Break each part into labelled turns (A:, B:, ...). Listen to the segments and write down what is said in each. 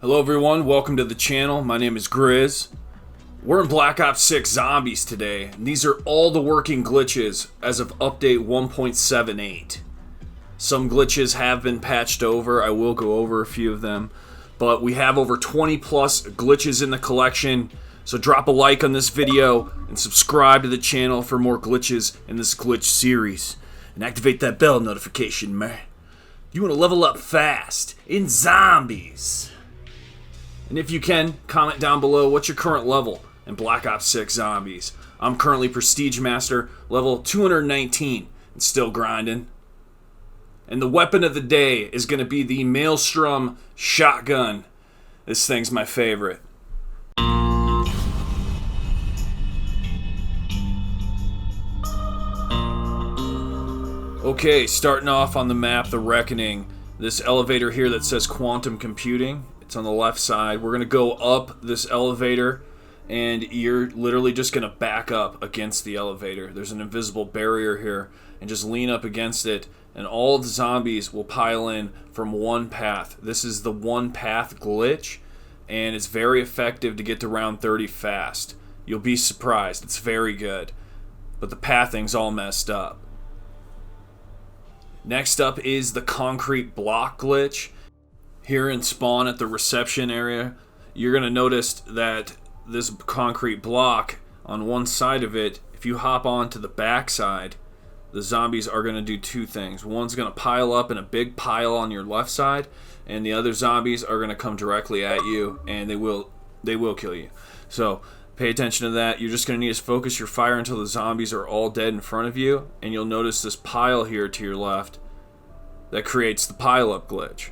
A: Hello everyone, welcome to the channel. My name is GRIZZ. We're in Black Ops 6 Zombies today, and these are all the working glitches as of update 1.78. Some glitches have been patched over, I will go over a few of them, but we have over 20 plus glitches in the collection, so drop a like on this video and subscribe to the channel for more glitches in this glitch series. And activate that bell notification, man. You want to level up fast in Zombies. And if you can, comment down below what's your current level in Black Ops 6 Zombies. I'm currently Prestige Master, level 219, and still grinding. And the weapon of the day is going to be the Maelstrom shotgun. This thing's my favorite. Okay, starting off on the map, The Reckoning. This elevator here that says Quantum Computing. It's on the left side. We're going to go up this elevator, and you're literally just going to back up against the elevator. There's an invisible barrier here, and just lean up against it, and all of the zombies will pile in from one path. This is the one path glitch, and it's very effective to get to round 30 fast. You'll be surprised. It's very good. But the pathing's all messed up. Next up is the concrete block glitch. Here in spawn at the reception area, you're going to notice that this concrete block on one side of it, if you hop on to the back side, the zombies are going to do two things. One's going to pile up in a big pile on your left side, and the other zombies are going to come directly at you, and they will kill you. So pay attention to that. You're just going to need to focus your fire until the zombies are all dead in front of you, and you'll notice this pile here to your left that creates the pile up glitch.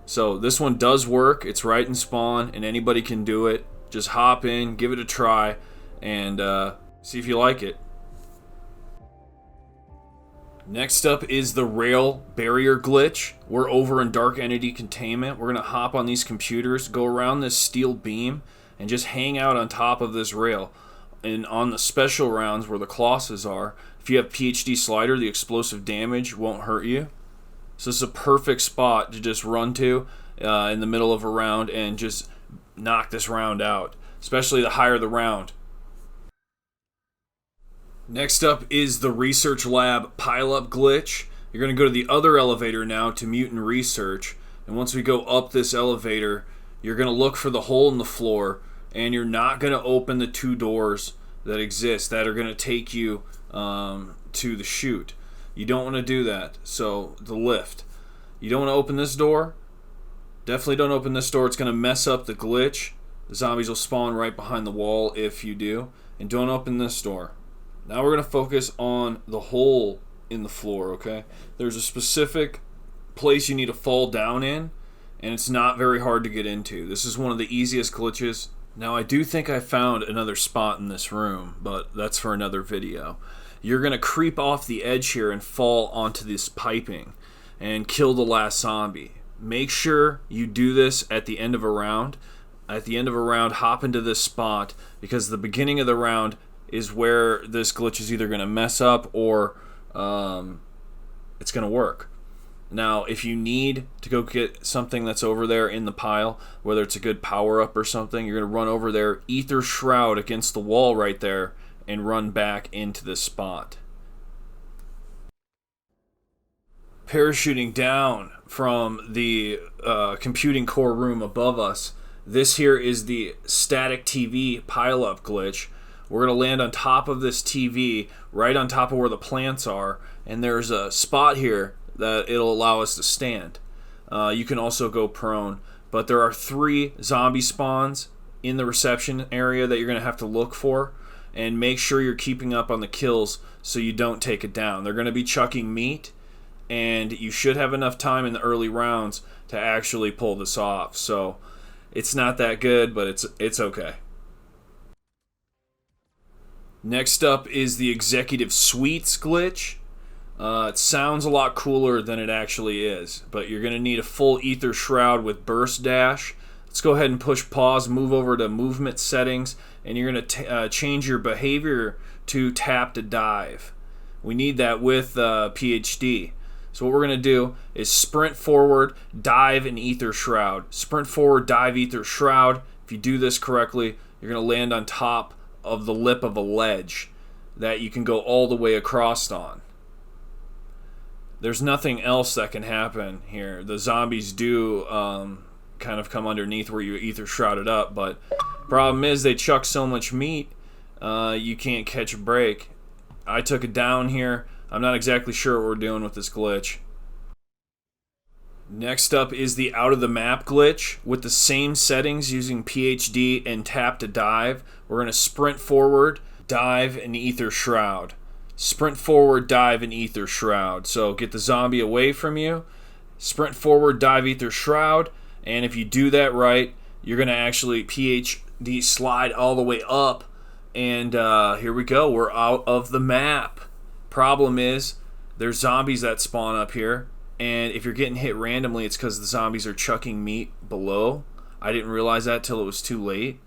A: So this one does work. It's right in spawn, and anybody can do it. Just hop in, give it a try, and see if you like it. Next up is the rail barrier glitch. We're over in Dark Entity Containment. We're going to hop on these computers, go around this steel beam, and just hang out on top of this rail. And on the special rounds where the Colossus are, if you have PhD Slider, the explosive damage won't hurt you. So this is a perfect spot to just run to in the middle of a round and just knock this round out, especially the higher the round. Next up is the Research Lab pile-up glitch. You're going to go to the other elevator now to Mutant Research, and once we go up this elevator, you're going to look for the hole in the floor, and you're not going to open the two doors that exist that are going to take you to the chute. You don't want to do that. So the lift, you don't want to open this door. Definitely don't open this door. It's going to mess up the glitch. The zombies will spawn right behind the wall if you do. And don't open this door. Now we're going to focus on the hole in the floor, okay? There's a specific place you need to fall down in, and it's not very hard to get into. This is one of the easiest glitches. Now I do think I found another spot in this room, but that's for another video. You're going to creep off the edge here and fall onto this piping and kill the last zombie. Make sure you do this at the end of a round. At the end of a round, hop into this spot, because the beginning of the round is where this glitch is either going to mess up or it's going to work. Now, if you need to go get something that's over there in the pile, whether it's a good power-up or something, you're going to run over there, ether shroud against the wall right there, and run back into this spot. Parachuting down from the computing core room above us, this here is the static TV pile-up glitch. We're going to land on top of this TV, right on top of where the plants are, and there's a spot here that it'll allow us to stand. You can also go prone, but there are 3 zombie spawns in the reception area that you're going to have to look for. And make sure you're keeping up on the kills so you don't take it down. They're going to be chucking meat, and you should have enough time in the early rounds to actually pull this off. So it's not that good, but it's okay. Next up is the Executive Suites glitch. It sounds a lot cooler than it actually is, but you're going to need a full ether shroud with burst dash. Let's go ahead and push pause, move over to movement settings, and you're going to change your behavior to tap to dive. We need that with PhD. So what we're going to do is sprint forward, dive, and Ether Shroud. Sprint forward, dive, Ether Shroud. If you do this correctly, you're going to land on top of the lip of a ledge that you can go all the way across on. There's nothing else that can happen here. The zombies do kind of come underneath where you Ether Shrouded up, but problem is they chuck so much meat, you can't catch a break. I took it down here. I'm not exactly sure what we're doing with this glitch. Next up is the out of the map glitch. With the same settings using PhD and tap to dive, we're going to sprint forward, dive, and Ether Shroud. Sprint forward, dive, and Ether Shroud. So get the zombie away from you, sprint forward, dive, Ether Shroud, and if you do that right, you're going to actually PhD slide all the way up, and here we go, we're out of the map. Problem is, there's zombies that spawn up here, and if you're getting hit randomly, it's because the zombies are chucking meat below. I didn't realize that till it was too late.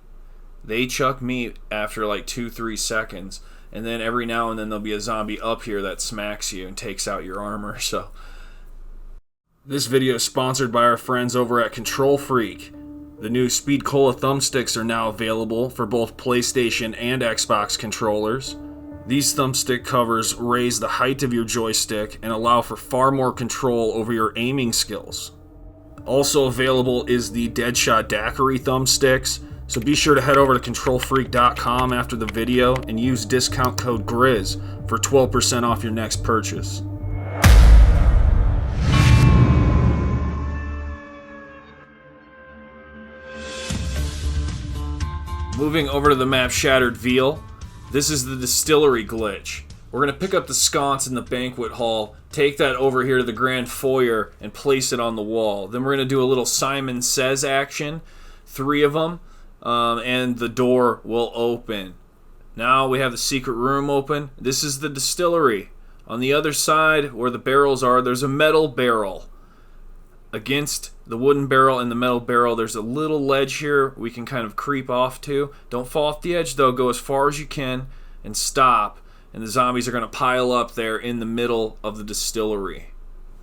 A: They chuck meat after like 2-3 seconds, and then every now and then there'll be a zombie up here that smacks you and takes out your armor. So this video is sponsored by our friends over at Kontrol Freek. The new Speed Cola Thumbsticks are now available for both PlayStation and Xbox controllers. These thumbstick covers raise the height of your joystick and allow for far more control over your aiming skills. Also available is the Deadshot Daiquiri thumbsticks, so be sure to head over to controlfreak.com after the video and use discount code GRIZZ for 12% off your next purchase. Moving over to the map Shattered Veal, this is the Distillery glitch. We're going to pick up the sconce in the banquet hall, take that over here to the grand foyer, and place it on the wall. Then we're going to do a little Simon Says action, 3 of them, and the door will open. Now we have the secret room open. This is the Distillery. On the other side, where the barrels are, there's a metal barrel. Against the wooden barrel and the metal barrel, there's a little ledge here we can kind of creep off to. Don't fall off the edge though, go as far as you can and stop, and the zombies are going to pile up there in the middle of the Distillery.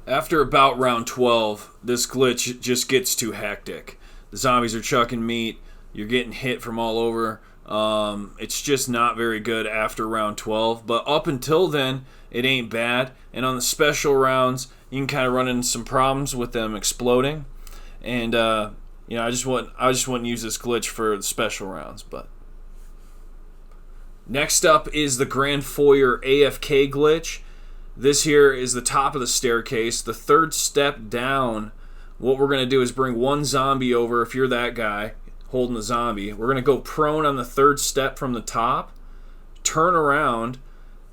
A: After about round 12, this glitch just gets too hectic. The zombies are chucking meat, you're getting hit from all over. It's just not very good after round 12, but up until then, it ain't bad. And on the special rounds, you can kind of run into some problems with them exploding. And I just wouldn't use this glitch for the special rounds. But next up is the Grand Foyer AFK glitch. This here is the top of the staircase. The third step down, what we're going to do is bring one zombie over. If you're that guy holding the zombie, we're going to go prone on the third step from the top, turn around,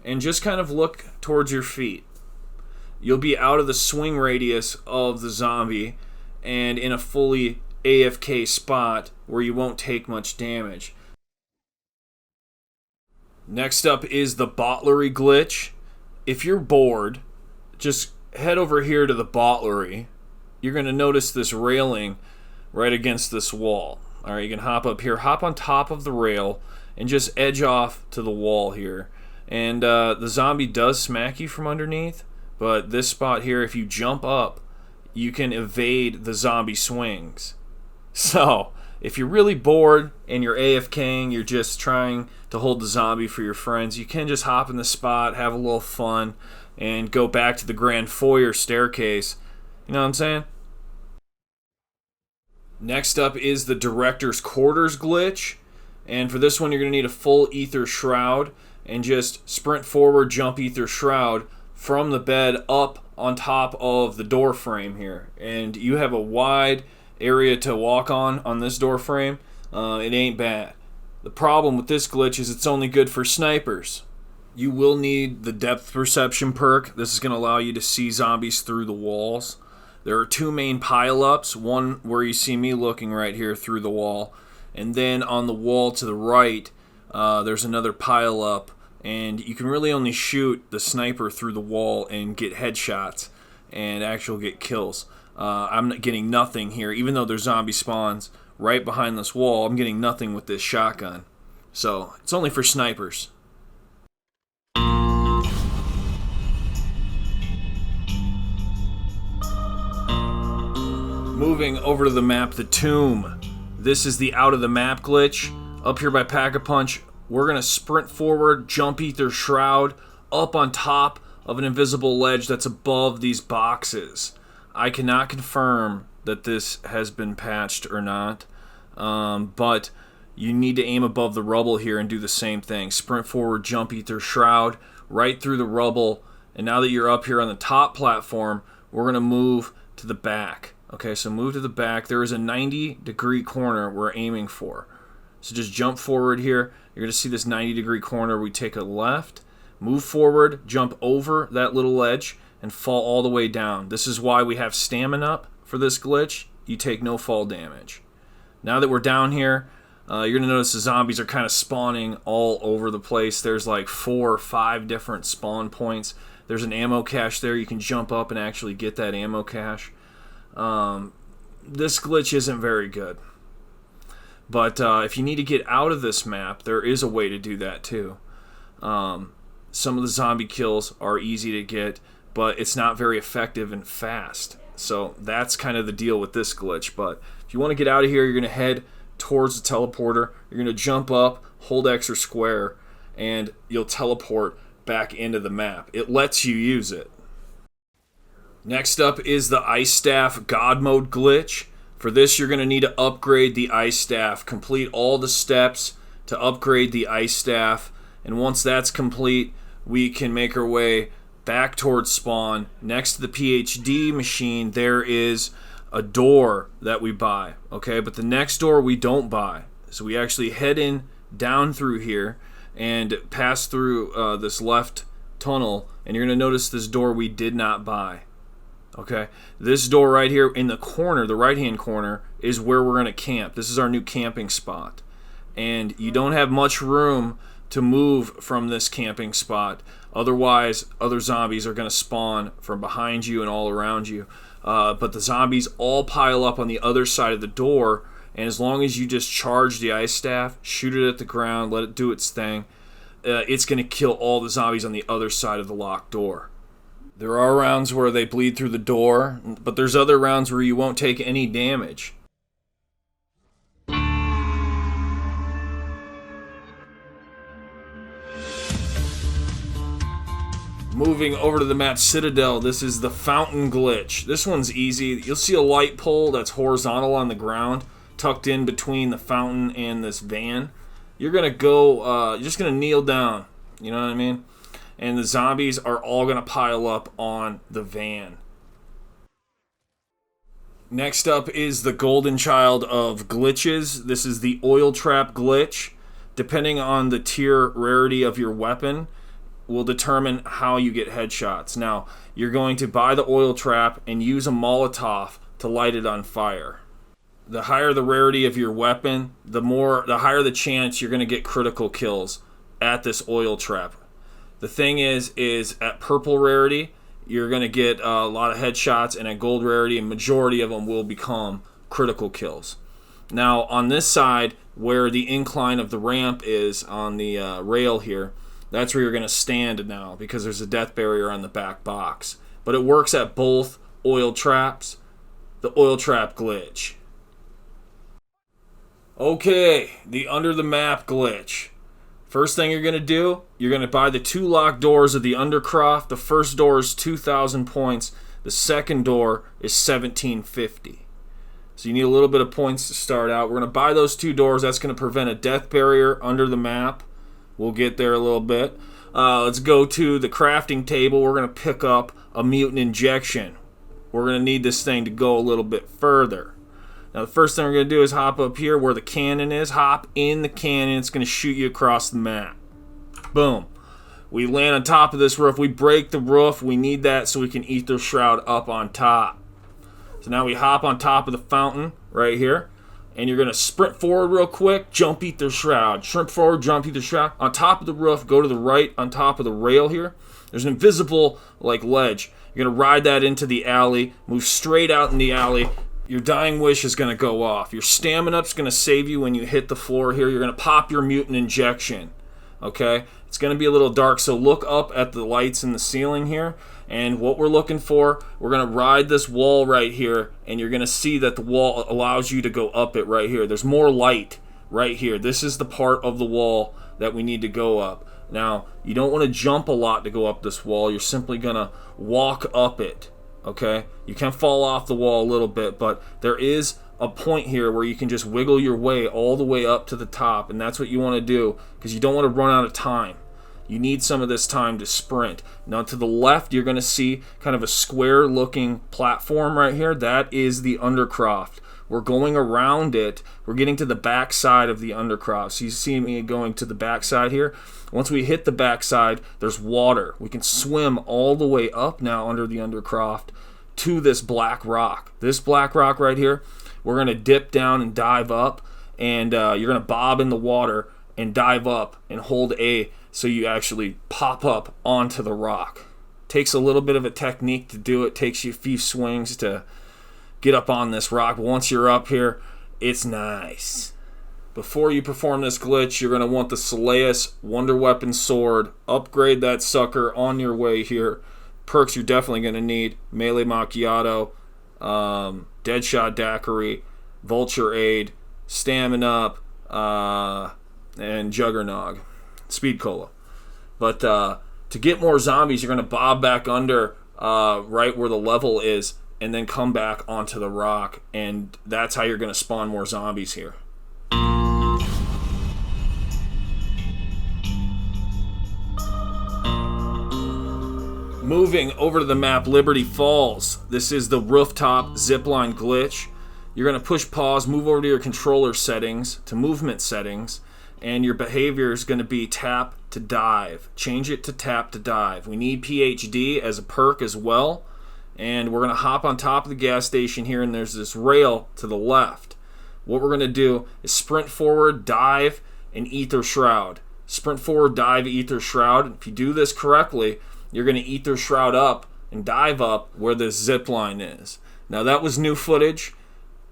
A: and just kind of look towards your feet. You'll be out of the swing radius of the zombie and in a fully AFK spot where you won't take much damage. Next up is the Bottlery glitch. If you're bored, just head over here to the Bottlery. You're going to notice this railing right against this wall. Alright, you can hop up here, hop on top of the rail, and just edge off to the wall here. And the zombie does smack you from underneath, but this spot here, if you jump up, you can evade the zombie swings. So, if you're really bored and you're AFKing, you're just trying to hold the zombie for your friends, you can just hop in the spot, have a little fun, and go back to the Grand Foyer staircase. You know what I'm saying? Next up is the Director's Quarters glitch. And for this one, you're going to need a full Ether Shroud and just sprint forward, jump Ether Shroud from the bed up on top of the door frame here. And you have a wide area to walk on this door frame. It ain't bad. The problem with this glitch is it's only good for snipers. You will need the depth perception perk. This is going to allow you to see zombies through the walls. There are 2 main pile-ups, one where you see me looking right here through the wall, and then on the wall to the right, there's another pile-up, and you can really only shoot the sniper through the wall and get headshots and actually get kills. I'm not getting nothing here, even though there's zombie spawns right behind this wall. I'm getting nothing with this shotgun. So, it's only for snipers. Moving over to the map, the Tomb. This is the out of the map glitch. Up here by Pack-a-Punch, we're going to sprint forward, jump Ether Shroud, up on top of an invisible ledge that's above these boxes. I cannot confirm that this has been patched or not, but you need to aim above the rubble here and do the same thing. Sprint forward, jump Ether Shroud, right through the rubble, and now that you're up here on the top platform, we're going to move to the back. Okay, so move to the back. There is a 90-degree corner we're aiming for. So just jump forward here. You're going to see this 90-degree corner. We take a left, move forward, jump over that little ledge, and fall all the way down. This is why we have stamina up for this glitch. You take no fall damage. Now that we're down here, you're going to notice the zombies are kind of spawning all over the place. There's like 4 or 5 different spawn points. There's an ammo cache there. You can jump up and actually get that ammo cache. This glitch isn't very good. But if you need to get out of this map, there is a way to do that too. Some of the zombie kills are easy to get, but it's not very effective and fast. So that's kind of the deal with this glitch. But if you want to get out of here, you're going to head towards the teleporter. You're going to jump up, hold X or square, and you'll teleport back into the map. It lets you use it. Next up is the Ice Staff God Mode glitch. For this, you're going to need to upgrade the Ice Staff. Complete all the steps to upgrade the Ice Staff. And once that's complete, we can make our way back towards spawn. Next to the PhD machine, there is a door that we buy. Okay, but the next door we don't buy. So we actually head in down through here and pass through this left tunnel. And you're going to notice this door we did not buy. Okay, this door right here in the corner, the right-hand corner, is where we're going to camp. This is our new camping spot. And you don't have much room to move from this camping spot. Otherwise, other zombies are going to spawn from behind you and all around you. But the zombies all pile up on the other side of the door. And as long as you just charge the Ice Staff, shoot it at the ground, let it do its thing, it's going to kill all the zombies on the other side of the locked door. There are rounds where they bleed through the door, but there's other rounds where you won't take any damage. Moving over to the map Citadelle, this is the fountain glitch. This one's easy. You'll see a light pole that's horizontal on the ground, tucked in between the fountain and this van. You're gonna go, you're just gonna kneel down, you know what I mean? And the zombies are all going to pile up on the van. Next up is the golden child of glitches. This is the oil trap glitch. Depending on the tier rarity of your weapon will determine how you get headshots. Now, you're going to buy the oil trap and use a Molotov to light it on fire. The higher the rarity of your weapon, the higher the chance you're going to get critical kills at this oil trap. The thing is at purple rarity, you're going to get a lot of headshots, and at gold rarity, a majority of them will become critical kills. Now, on this side, where the incline of the ramp is on the rail here, that's where you're going to stand now, because there's a death barrier on the back box. But it works at both oil traps. The oil trap glitch. Okay, the under the map glitch. First thing you're going to do, you're going to buy the 2 locked doors of the Undercroft. The first door is 2,000 points. The second door is 1,750. So you need a little bit of points to start out. We're going to buy those 2 doors. That's going to prevent a death barrier under the map. We'll get there a little bit. Let's go to the crafting table. We're going to pick up a mutant injection. We're going to need this thing to go a little bit further. Now the first thing we're going to do is hop up here where the cannon is. Hop in the cannon. It's going to shoot you across the map. Boom. We land on top of this roof. We break the roof. We need that so we can Ether Shroud up on top. So now we hop on top of the fountain right here. And you're going to sprint forward real quick. Jump Ether Shroud. Sprint forward, jump Ether Shroud. On top of the roof, go to the right on top of the rail here. There's an invisible ledge. You're going to ride that into the alley. Move straight out in the alley. Your dying wish is going to go off. Your stamina is going to save you when you hit the floor here. You're going to pop your mutant injection. Okay? It's going to be a little dark, so look up at the lights in the ceiling here. And what we're looking for, we're going to ride this wall right here, and you're going to see that the wall allows you to go up it right here. There's more light right here. This is the part of the wall that we need to go up. Now, you don't want to jump a lot to go up this wall. You're simply going to walk up it, okay? You can fall off the wall a little bit, but there is a point here where you can just wiggle your way all the way up to the top, and that's what you want to do because you don't want to run out of time. You need some of this time to sprint. Now to the left, you're going to see kind of a square looking platform right here. That is the undercroft. We're going around it. We're getting to the back side of the undercroft. So you see me going to the back side here. Once we hit the back side, there's water. We can swim all the way up now under the undercroft to this black rock. This black rock right here, we're going to dip down and dive up, and you're going to bob in the water and dive up and hold A so you actually pop up onto the rock. Takes a little bit of a technique to do it. Takes you a few swings to get up on this rock. But once you're up here, it's nice. Before you perform this glitch, you're going to want the Soleus Wonder Weapon Sword. Upgrade that sucker on your way here. Perks you're definitely going to need: Melee Macchiato, Deadshot Daiquiri, Vulture Aid, Stamina Up, and Juggernog. Speed Cola. But to get more zombies, you're going to bob back under right where the level is and then come back onto the rock, and that's how you're going to spawn more zombies here. Moving over to the map Liberty Falls. This is the Rooftop Zipline glitch. You're going to push pause, move over to your controller settings, to movement settings, and your behavior is going to be tap to dive. Change it to tap to dive. We need PhD as a perk as well, and we're going to hop on top of the gas station here, and there's this rail to the left. What we're going to do is sprint forward, dive, and Ether Shroud. Sprint forward, dive, Ether Shroud. If you do this correctly, you're going to Ether Shroud up and dive up where the zip line is. Now that was new footage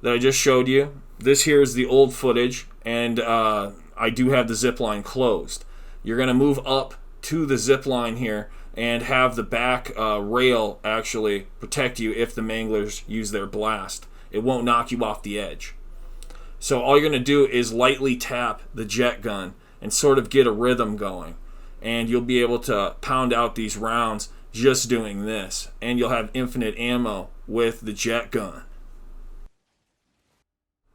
A: that I just showed you. This here is the old footage, and I do have the zip line closed. You're going to move up to the zip line here and have the back rail actually protect you if the manglers use their blast. It won't knock you off the edge. So all you're going to do is lightly tap the jet gun and sort of get a rhythm going. And you'll be able to pound out these rounds just doing this. And you'll have infinite ammo with the jet gun.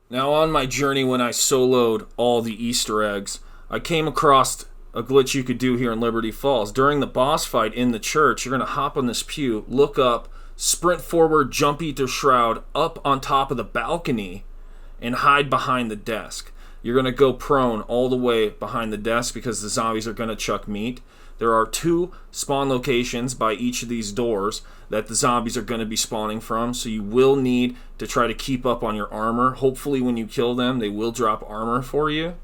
A: Now on my journey when I soloed all the Easter eggs, I came across a glitch you could do here in Liberty Falls. During the boss fight in the church, you're going to hop on this pew, look up, sprint forward, jump Ether Shroud up on top of the balcony, and hide behind the desk. You're going to go prone all the way behind the desk because the zombies are going to chuck meat. There are 2 spawn locations by each of these doors that the zombies are going to be spawning from, so you will need to try to keep up on your armor. Hopefully when you kill them, they will drop armor for you.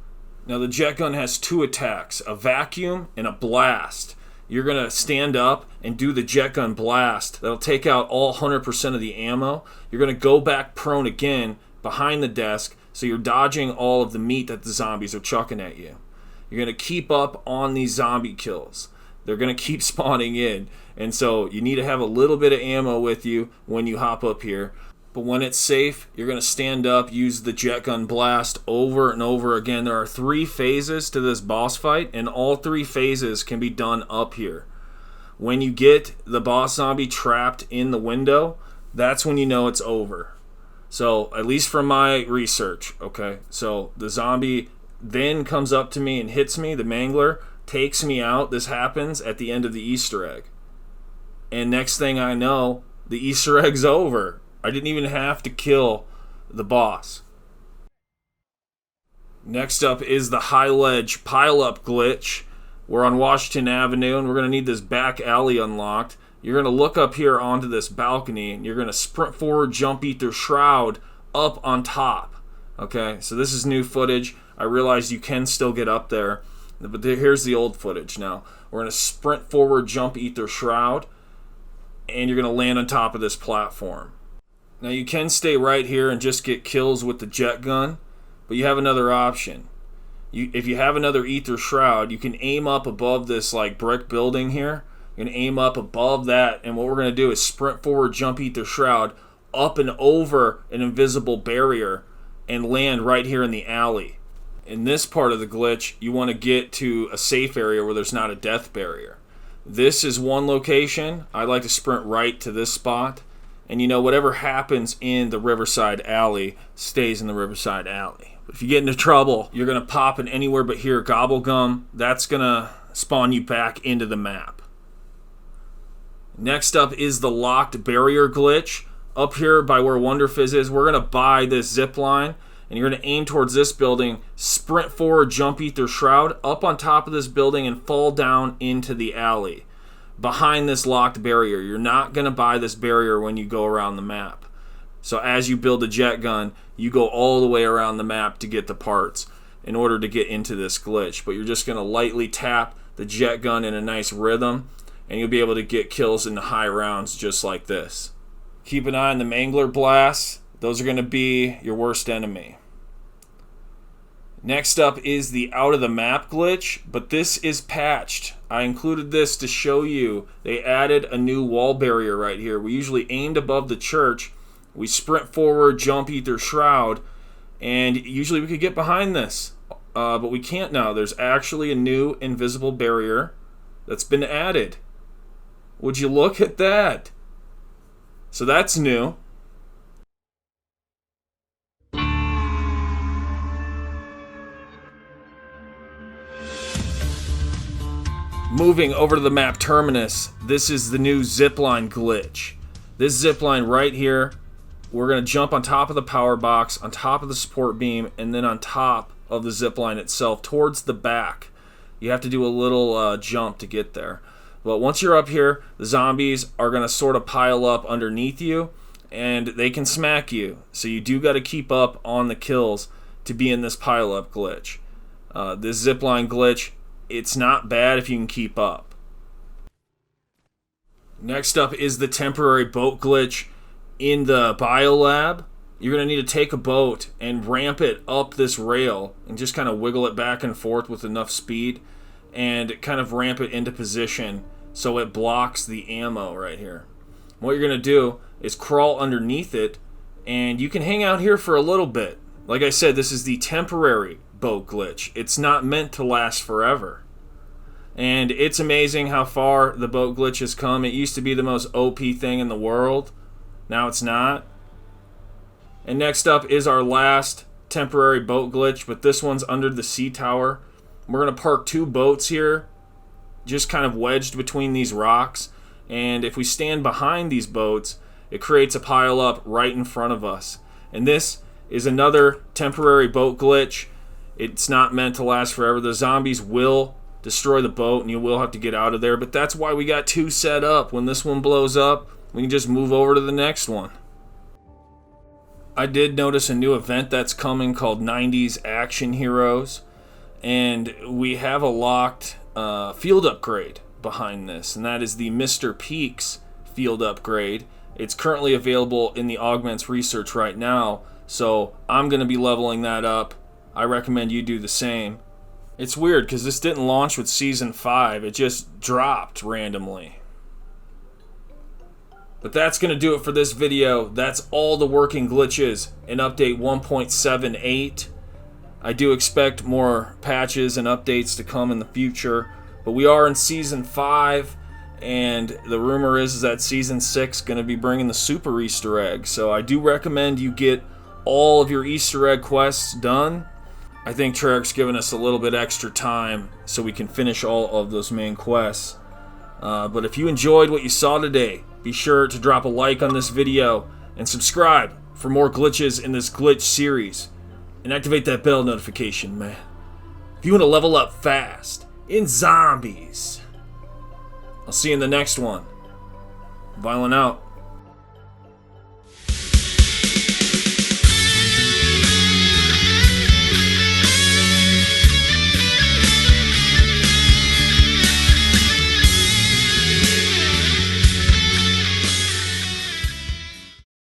A: Now the jet gun has 2 attacks, a vacuum and a blast. You're going to stand up and do the jet gun blast. That'll take out all 100% of the ammo. You're going to go back prone again behind the desk, so you're dodging all of the meat that the zombies are chucking at you. You're going to keep up on these zombie kills. They're going to keep spawning in. And so you need to have a little bit of ammo with you when you hop up here. But when it's safe, you're going to stand up, use the jet gun blast over and over again. There are 3 phases to this boss fight, and all 3 phases can be done up here. When you get the boss zombie trapped in the window, that's when you know it's over. So, at least from my research, okay? So, the zombie then comes up to me and hits me. The mangler takes me out. This happens at the end of the Easter egg. And next thing I know, the Easter egg's over. I didn't even have to kill the boss. Next up is the High Ledge Pile-Up glitch. We're on Washington Avenue, and we're going to need this back alley unlocked. You're going to look up here onto this balcony, and you're going to sprint forward, jump Ether Shroud up on top. Okay, so this is new footage. I realize you can still get up there, but here's the old footage now. We're going to sprint forward, jump Ether Shroud, and you're going to land on top of this platform. Now you can stay right here and just get kills with the jet gun, but you have another option. If you have another Ether Shroud, you can aim up above this like brick building here, You're going to aim up above that, and what we're going to do is sprint forward, jump ether shroud, up and over an invisible barrier, and land right here in the alley. In this part of the glitch, you want to get to a safe area where there's not a death barrier. This is one location. I like to sprint right to this spot. And you know, whatever happens in the Riverside Alley stays in the Riverside Alley. If you get into trouble, you're going to pop in anywhere but here Gobblegum. That's going to spawn you back into the map. Next up is the locked barrier glitch. Up here by where Wonder Fizz is, we're going to buy this Zipline. And you're going to aim towards this building, sprint forward, jump ether shroud, up on top of this building, and fall down into the alley behind this locked barrier. You're not going to buy this barrier when you go around the map. So as you build a jet gun, you go all the way around the map to get the parts in order to get into this glitch. But you're just going to lightly tap the jet gun in a nice rhythm, and you'll be able to get kills into high rounds just like this. Keep an eye on the Mangler blasts. Those are going to be your worst enemy. Next up is the out of the map glitch, but this is patched. I included this to show you they added a new wall barrier right here. We usually aimed above the church. We sprint forward, jump ether shroud, and usually we could get behind this. But we can't now. There's actually a new invisible barrier that's been added. Would you look at that? So that's new. Moving over to the map Terminus, this is the new Zipline glitch. This Zipline right here, we're going to jump on top of the power box, on top of the support beam, and then on top of the Zipline itself towards the back. You have to do a little jump to get there. But once you're up here, the zombies are going to sort of pile up underneath you, and they can smack you. So you do got to keep up on the kills to be in this pile-up glitch. This Zipline glitch, it's not bad if you can keep up. Next up is the temporary boat glitch in the biolab. You're going to need to take a boat and ramp it up this rail and just kind of wiggle it back and forth with enough speed and kind of ramp it into position so it blocks the ammo right here. What you're going to do is crawl underneath it, and you can hang out here for a little bit. Like I said, this is the temporary boat glitch. It's not meant to last forever. And it's amazing how far the boat glitch has come. It used to be the most OP thing in the world. Now it's not. And next up is our last temporary boat glitch, but this one's under the sea tower. We're going to park two boats here, just kind of wedged between these rocks. And if we stand behind these boats, it creates a pile up right in front of us. And this is another temporary boat glitch. It's not meant to last forever. The zombies will destroy the boat and you will have to get out of there, but that's why we got two set up. When this one blows up, we can just move over to the next one. I did notice a new event that's coming called 90s Action Heroes, and we have a locked field upgrade behind this, and that is the Mr. Peaks field upgrade. It's currently available in the Augments research right now, so I'm going to be leveling that up. I recommend you do the same. It's weird because this didn't launch with Season 5. It just dropped randomly. But that's going to do it for this video. That's all the working glitches in Update 1.78. I do expect more patches and updates to come in the future. But we are in Season 5. And the rumor is that Season 6 is going to be bringing the Super Easter Egg. So I do recommend you get all of your Easter Egg quests done. I think Treyarch's given us a little bit extra time so we can finish all of those main quests. But if you enjoyed what you saw today, be sure to drop a like on this video and subscribe for more glitches in this glitch series. And activate that bell notification, man. If you want to level up fast in zombies. I'll see you in the next one. Viollent out.